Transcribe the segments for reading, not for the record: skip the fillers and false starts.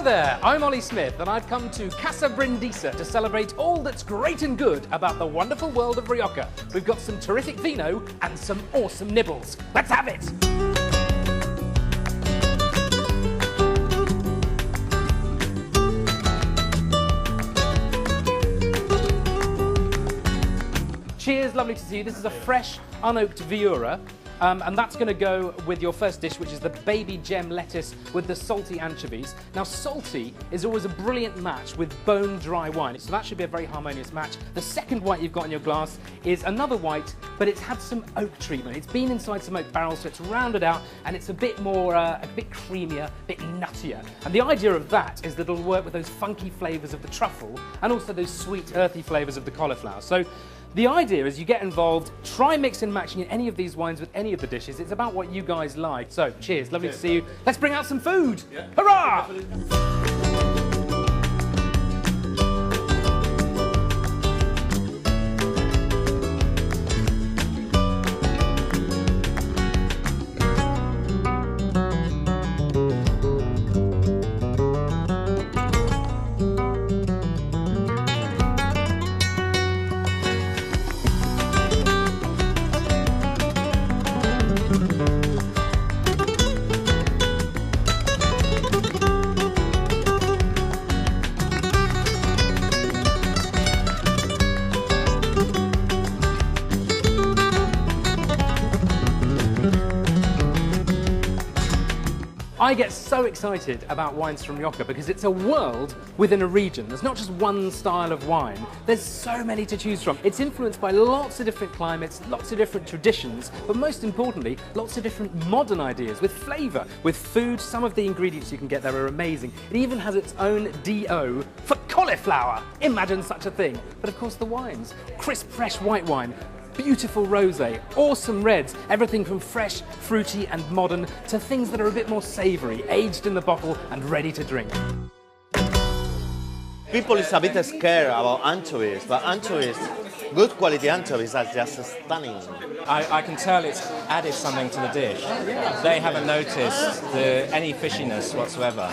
there, I'm Ollie Smith and I've come to Casa Brindisa to celebrate all that's great and good about the wonderful world of Rioja. We've got some terrific vino and some awesome nibbles. Let's have it! Cheers, lovely to see you. This is a fresh, unoaked Viura. And that's going to go with your first dish, which is the baby gem lettuce with the salty anchovies. Now, salty is always a brilliant match with bone-dry wine, so that should be a very harmonious match. The second white you've got in your glass is another white, but it's had some oak treatment. It's been inside some oak barrels, so it's rounded out, and it's a bit more, a bit creamier, a bit nuttier. And the idea of that is that it'll work with those funky flavours of the truffle and also those sweet, earthy flavours of the cauliflower. So the idea is you get involved, try mix and matching any of these wines with any of the dishes. It's about what you guys like. So, cheers, lovely to see you. Let's bring out some food. Yeah. Hurrah! I get so excited about wines from Rioja because it's a world within a region. There's not just one style of wine. There's so many to choose from. It's influenced by lots of different climates, lots of different traditions, but most importantly, lots of different modern ideas with flavour, with food. Some of the ingredients you can get there are amazing. It even has its own DO for cauliflower. Imagine such a thing. But of course the wines, crisp, fresh white wine, beautiful rosé, awesome reds, everything from fresh, fruity and modern to things that are a bit more savoury, aged in the bottle and ready to drink. People is a bit scared about anchovies, but anchovies, good quality anchovies are just stunning. I can tell it's added something to the dish. They haven't noticed any fishiness whatsoever.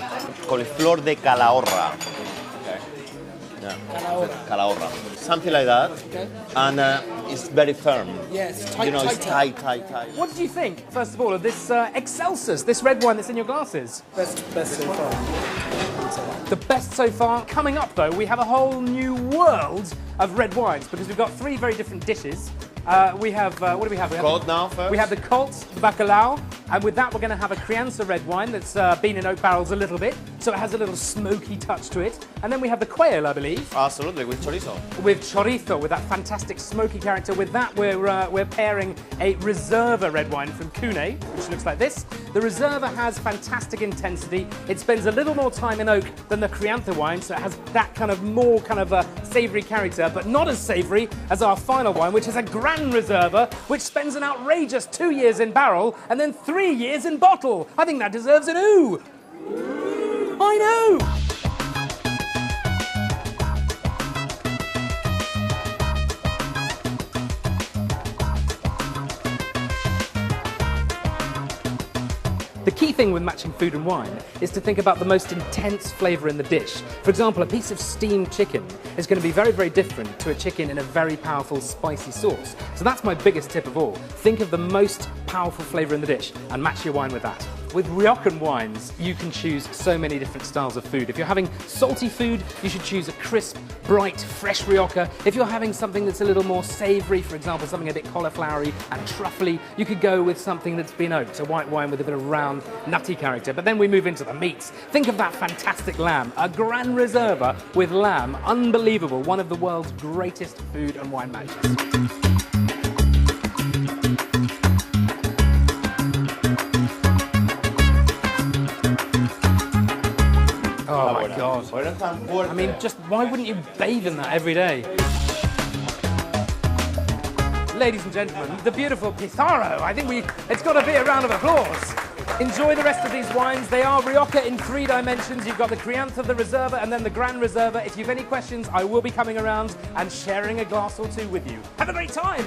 Coliflor de calahorra. Yeah. Calahorra. Something like that. Okay. And it's very firm. Yeah, it's tight, you know, tight, it's tight. What did you think, first of all, of this Excelsis, this red wine that's in your glasses? Best so far. The best so far. Coming up, though, we have a whole new world of red wines because we've got three very different dishes. We have, what do we have? Colt now first? We have the Colt Bacalao, and with that we're going to have a Crianza red wine that's been in oak barrels a little bit, so it has a little smoky touch to it. And then we have the Quail, I believe. Absolutely, with chorizo. With chorizo, with that fantastic smoky character. With that we're pairing a Reserva red wine from Cune, which looks like this. The Reserva has fantastic intensity. It spends a little more time in oak than the Crianza wine, so it has that kind of more kind of a savoury character, but not as savoury as our final wine, which is a Gran Reserva, which spends an outrageous 2 years in barrel and then 3 years in bottle. I think that deserves an ooh. I know. The key thing with matching food and wine is to think about the most intense flavour in the dish. For example, a piece of steamed chicken is going to be very, very different to a chicken in a very powerful spicy sauce. So that's my biggest tip of all. Think of the most powerful flavour in the dish and match your wine with that. With Riojan wines, you can choose so many different styles of food. If you're having salty food, you should choose a crisp, bright, fresh Rioja. If you're having something that's a little more savoury, for example, something a bit cauliflowery and truffly, you could go with something that's been oaked, a white wine with a bit of round, nutty character. But then we move into the meats. Think of that fantastic lamb, a Gran Reserva with lamb. Unbelievable, one of the world's greatest food and wine matches. Oh my God. I mean, just why wouldn't you bathe in that every day? Ladies and gentlemen, the beautiful Pizarro. I think it's got to be a round of applause. Enjoy the rest of these wines. They are Rioja in 3 dimensions. You've got the Crianza, the Reserva, and then the Gran Reserva. If you have any questions, I will be coming around and sharing a glass or two with you. Have a great time.